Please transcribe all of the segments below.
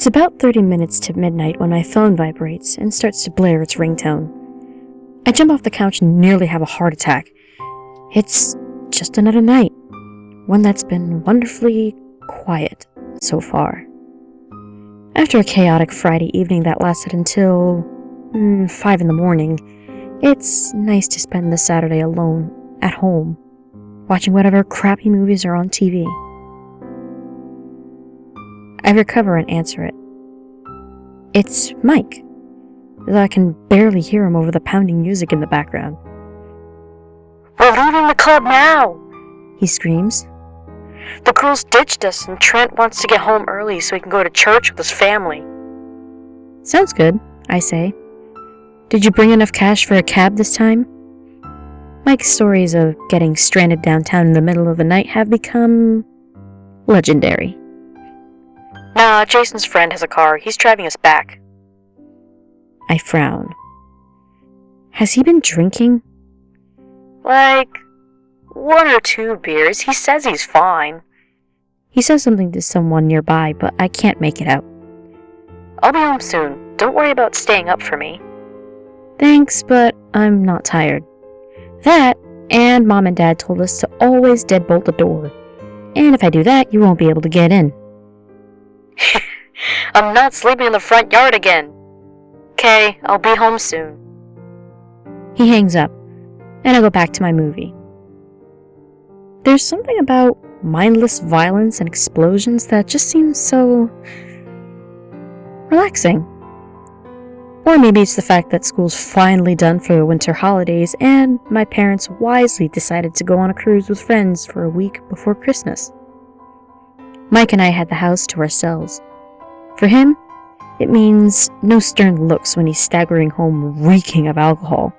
It's about 30 minutes to midnight when my phone vibrates and starts to blare its ringtone. I jump off the couch and nearly have a heart attack. It's just another night, one that's been wonderfully quiet so far. After a chaotic Friday evening that lasted until 5 in the morning, it's nice to spend the Saturday alone at home, watching whatever crappy movies are on TV. I recover and answer it. It's Mike, though I can barely hear him over the pounding music in the background. "We're leaving the club now!" He screams. "The girls ditched us and Trent wants to get home early so he can go to church with his family." Sounds good, I say. Did you bring enough cash for a cab this time? Mike's stories of getting stranded downtown in the middle of the night have become legendary. "Nah, Jason's friend has a car. He's driving us back." I frown. Has he been drinking? Like 1 or 2 beers. He says he's fine. He says something to someone nearby, but I can't make it out. "I'll be home soon. Don't worry about staying up for me." Thanks, but I'm not tired. That, and Mom and Dad told us to always deadbolt the door. And if I do that, you won't be able to get in. "I'm not sleeping in the front yard again." "Okay, I'll be home soon." He hangs up, and I go back to my movie. There's something about mindless violence and explosions that just seems so relaxing. Or maybe it's the fact that school's finally done for the winter holidays and my parents wisely decided to go on a cruise with friends for a week before Christmas. Mike and I had the house to ourselves. For him, it means no stern looks when he's staggering home reeking of alcohol.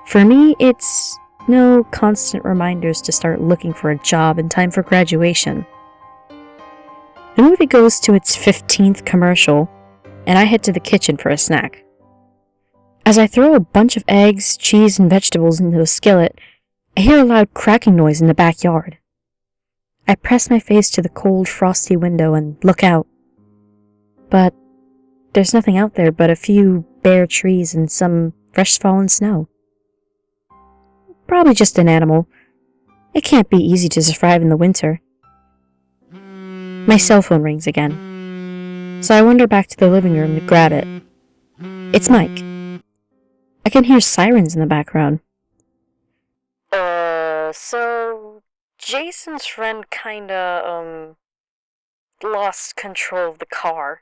For me, it's no constant reminders to start looking for a job in time for graduation. The movie goes to its 15th commercial, and I head to the kitchen for a snack. As I throw a bunch of eggs, cheese, and vegetables into a skillet, I hear a loud cracking noise in the backyard. I press my face to the cold, frosty window and look out. But there's nothing out there but a few bare trees and some fresh fallen snow. Probably just an animal. It can't be easy to survive in the winter. My cell phone rings again, so I wander back to the living room to grab it. It's Mike. I can hear sirens in the background. So Jason's friend kinda, lost control of the car.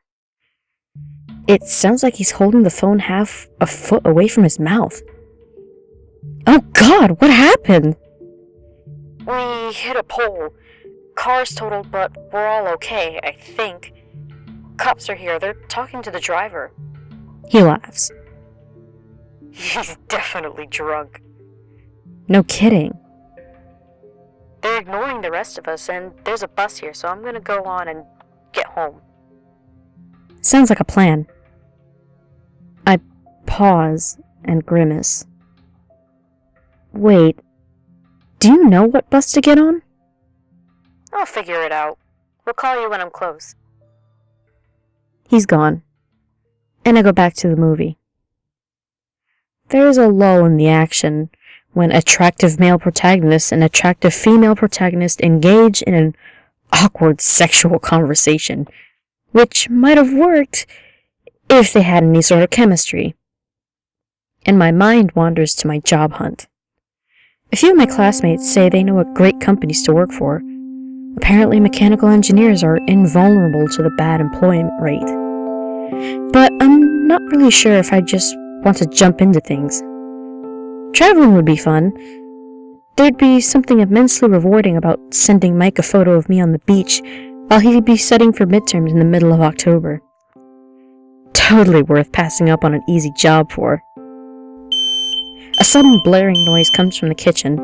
It sounds like he's holding the phone half a foot away from his mouth. Oh God, what happened? We hit a pole. Car's totaled, but we're all okay, I think. Cops are here. They're talking to the driver. He laughs. He's definitely drunk. No kidding. They're ignoring the rest of us, and there's a bus here, so I'm gonna go on and get home. Sounds like a plan. I pause and grimace. Wait, do you know what bus to get on? I'll figure it out. We'll call you when I'm close. He's gone, and I go back to the movie. There's a lull in the action when attractive male protagonist and attractive female protagonist engage in an awkward sexual conversation, which might have worked if they had any sort of chemistry. And my mind wanders to my job hunt. A few of my classmates say they know what great companies to work for. Apparently mechanical engineers are invulnerable to the bad employment rate. But I'm not really sure if I just want to jump into things. Traveling would be fun. There'd be something immensely rewarding about sending Mike a photo of me on the beach while he'd be studying for midterms in the middle of October. Totally worth passing up on an easy job for. A sudden blaring noise comes from the kitchen.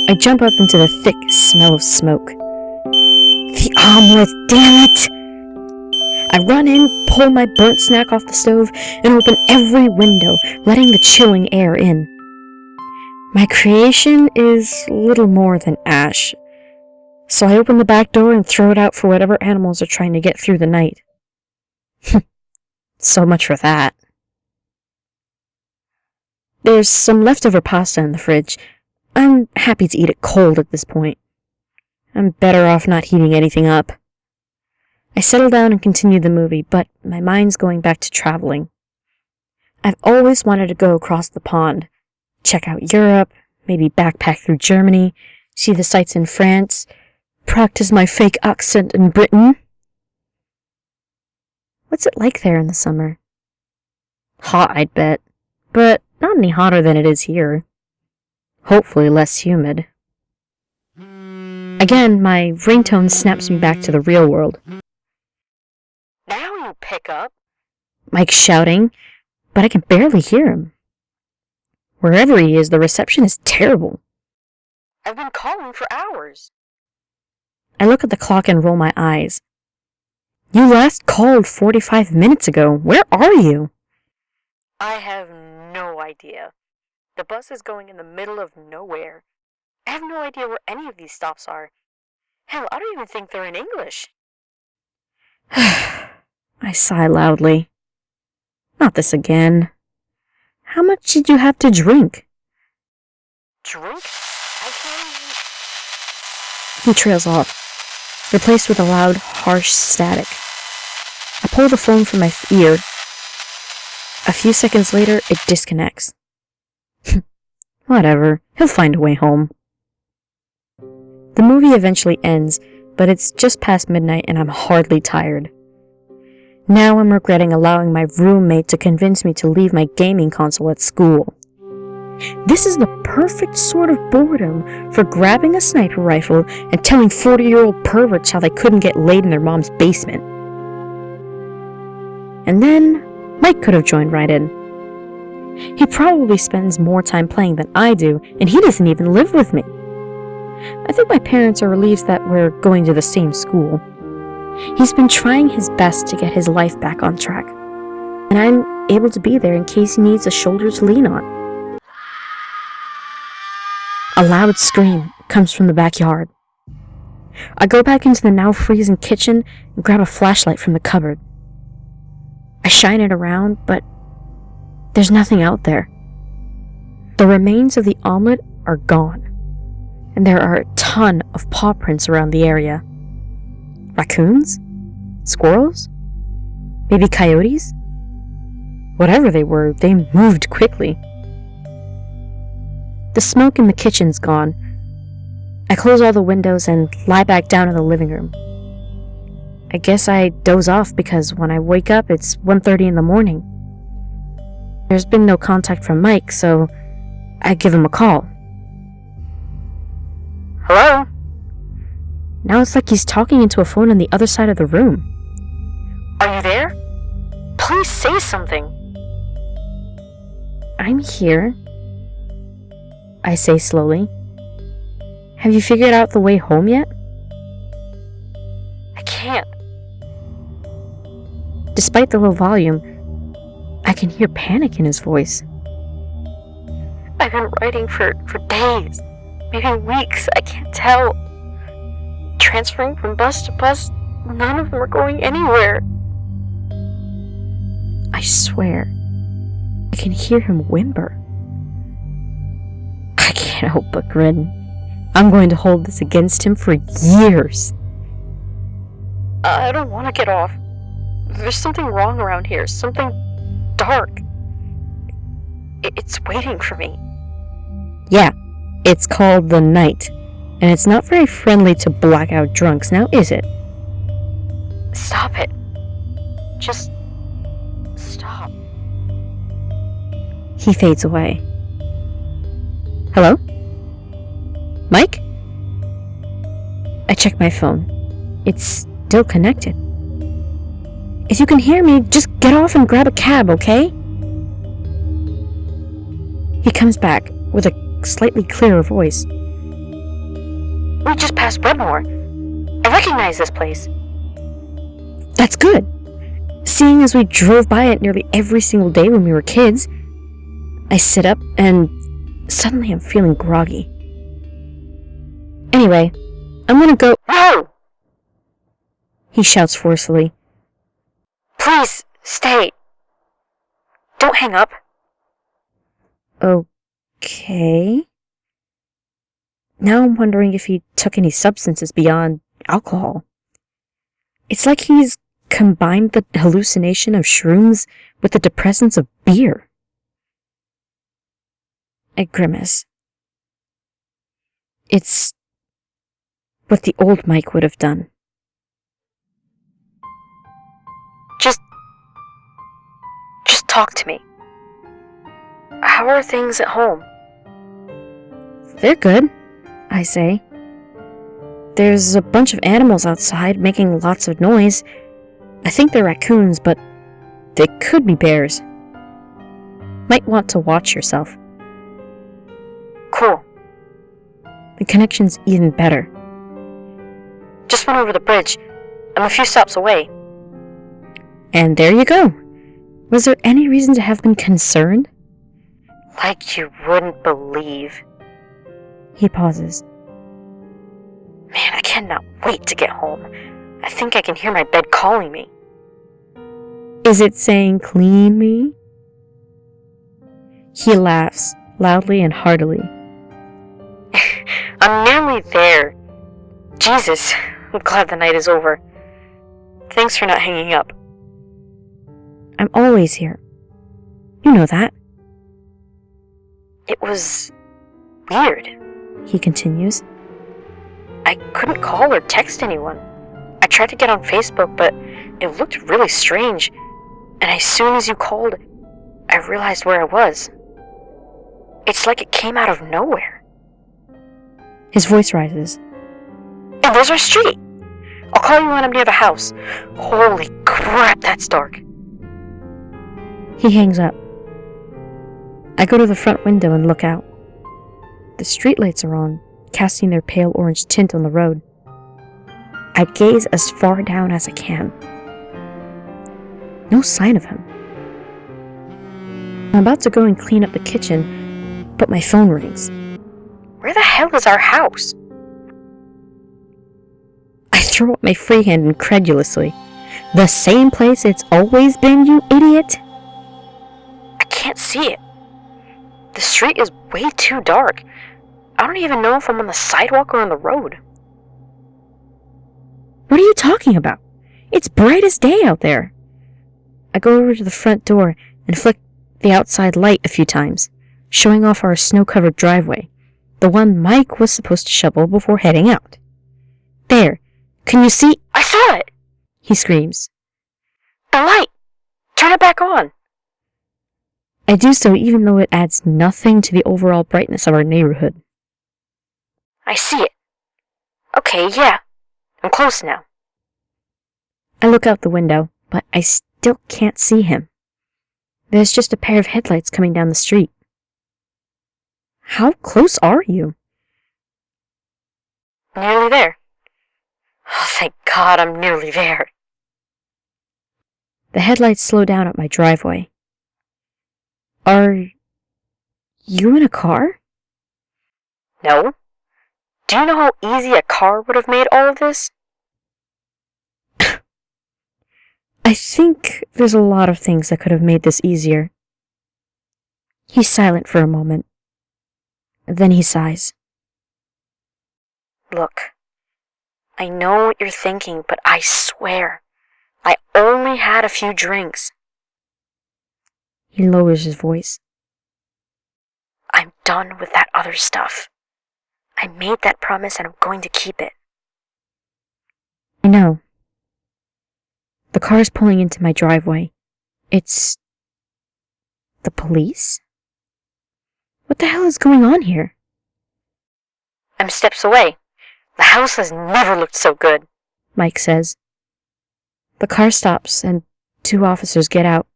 I jump up into the thick smell of smoke. The omelet, damn it! I run in, pull my burnt snack off the stove, and open every window, letting the chilling air in. My creation is little more than ash, so I open the back door and throw it out for whatever animals are trying to get through the night. So much for that. There's some leftover pasta in the fridge. I'm happy to eat it cold at this point. I'm better off not heating anything up. I settle down and continue the movie, but my mind's going back to traveling. I've always wanted to go across the pond, check out Europe, maybe backpack through Germany, see the sights in France, practice my fake accent in Britain. What's it like there in the summer? Hot, I'd bet, but not any hotter than it is here. Hopefully less humid. Again, my ringtone snaps me back to the real world. Now you pick up. Mike's shouting, but I can barely hear him. Wherever he is, the reception is terrible. I've been calling for hours. I look at the clock and roll my eyes. You last called 45 minutes ago. Where are you? I have no idea. The bus is going in the middle of nowhere. I have no idea where any of these stops are. Hell, I don't even think they're in English. I sigh loudly. Not this again. How much did you have to drink? Drink? I can't. He trails off, replaced with a loud, harsh static. I pull the phone from my ear. A few seconds later, it disconnects. Whatever, he'll find a way home. The movie eventually ends, but it's just past midnight and I'm hardly tired. Now I'm regretting allowing my roommate to convince me to leave my gaming console at school. This is the perfect sort of boredom for grabbing a sniper rifle and telling 40-year-old perverts how they couldn't get laid in their mom's basement. And then, Mike could have joined right in. He probably spends more time playing than I do, and he doesn't even live with me. I think my parents are relieved that we're going to the same school. He's been trying his best to get his life back on track, and I'm able to be there in case he needs a shoulder to lean on. A loud scream comes from the backyard. I go back into the now freezing kitchen and grab a flashlight from the cupboard. I shine it around, but there's nothing out there. The remains of the omelet are gone, and there are a ton of paw prints around the area. Raccoons? Squirrels? Maybe coyotes? Whatever they were, they moved quickly. The smoke in the kitchen's gone. I close all the windows and lie back down in the living room. I guess I doze off because when I wake up, it's 1:30 in the morning. There's been no contact from Mike, so I give him a call. Hello? Now it's like he's talking into a phone on the other side of the room. Are you there? Please say something. I'm here, I say slowly. Have you figured out the way home yet? I can't. Despite the low volume, I can hear panic in his voice. I've been writing for days, maybe weeks, I can't tell. Transferring from bus to bus, none of them are going anywhere. I swear, I can hear him whimper. I can't help but grin. I'm going to hold this against him for years. I don't want to get off. There's something wrong around here, something dark. It's waiting for me. Yeah, it's called the night, and it's not very friendly to blackout drunks, now is it? Stop it. Just stop. He fades away. Hello? Mike? I check my phone. It's still connected. If you can hear me, just get off and grab a cab, okay? He comes back with a slightly clearer voice. We just passed Wedmore. I recognize this place. That's good. Seeing as we drove by it nearly every single day when we were kids, I sit up and suddenly I'm feeling groggy. Anyway, I'm gonna go. No! He shouts forcefully. Please, stay. Don't hang up. Okay. Now I'm wondering if he took any substances beyond alcohol. It's like he's combined the hallucination of shrooms with the depressants of beer. I grimace. It's what the old Mike would have done. Just talk to me. How are things at home? They're good, I say. There's a bunch of animals outside making lots of noise. I think they're raccoons, but they could be bears. Might want to watch yourself. Cool. The connection's even better. Just went over the bridge. I'm a few stops away. And there you go. Was there any reason to have been concerned? Like you wouldn't believe. He pauses. Man, I cannot wait to get home. I think I can hear my bed calling me. Is it saying clean me? He laughs, loudly and heartily. I'm nearly there. Jesus, I'm glad the night is over. Thanks for not hanging up. I'm always here. You know that. It was weird. He continues. I couldn't call or text anyone. I tried to get on Facebook, but it looked really strange. And as soon as you called, I realized where I was. It's like it came out of nowhere. His voice rises. And there's our street. I'll call you when I'm near the house. Holy crap, that's dark. He hangs up. I go to the front window and look out. The streetlights are on, casting their pale orange tint on the road. I gaze as far down as I can. No sign of him. I'm about to go and clean up the kitchen, but my phone rings. Where the hell is our house? I throw up my free hand incredulously. The same place it's always been, you idiot! I can't see it. The street is way too dark. I don't even know if I'm on the sidewalk or on the road. What are you talking about? It's bright as day out there. I go over to the front door and flick the outside light a few times, showing off our snow-covered driveway, the one Mike was supposed to shovel before heading out. There, can you see? I saw it! He screams. The light! Turn it back on! I do so even though it adds nothing to the overall brightness of our neighborhood. I see it. Okay, yeah. I'm close now. I look out the window, but I still can't see him. There's just a pair of headlights coming down the street. How close are you? Nearly there. Oh, thank God I'm nearly there. The headlights slow down at my driveway. Are you in a car? No. Do you know how easy a car would have made all of this? I think there's a lot of things that could have made this easier. He's silent for a moment. Then he sighs. Look, I know what you're thinking, but I swear, I only had a few drinks. He lowers his voice. I'm done with that other stuff. I made that promise and I'm going to keep it. I know. The car's pulling into my driveway. It's the police? What the hell is going on here? I'm steps away. The house has never looked so good, Mike says. The car stops and 2 officers get out,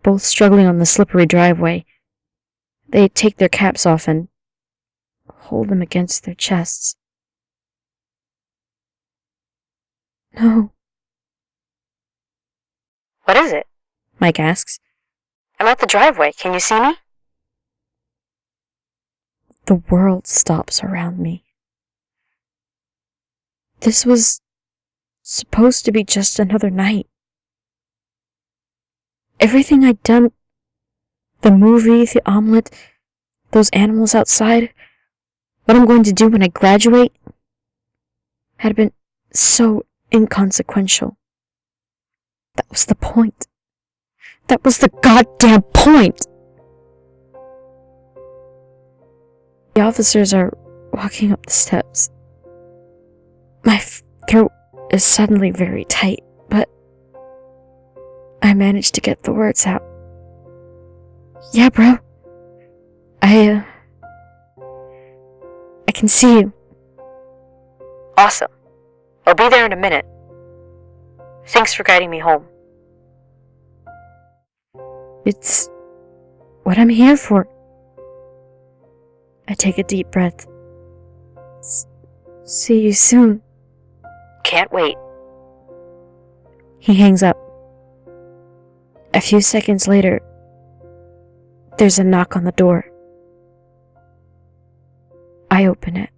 both struggling on the slippery driveway. They take their caps off and hold them against their chests. No. What is it? Mike asks. I'm at the driveway. Can you see me? The world stops around me. This was supposed to be just another night. Everything I'd done, the movie, the omelet, those animals outside, what I'm going to do when I graduate, had been so inconsequential. That was the point. That was the goddamn point! The officers are walking up the steps. My throat is suddenly very tight, but I managed to get the words out. Yeah, bro. I can see you. Awesome. I'll be there in a minute. Thanks for guiding me home. It's what I'm here for. I take a deep breath. See you soon. Can't wait. He hangs up. A few seconds later, there's a knock on the door. I open it.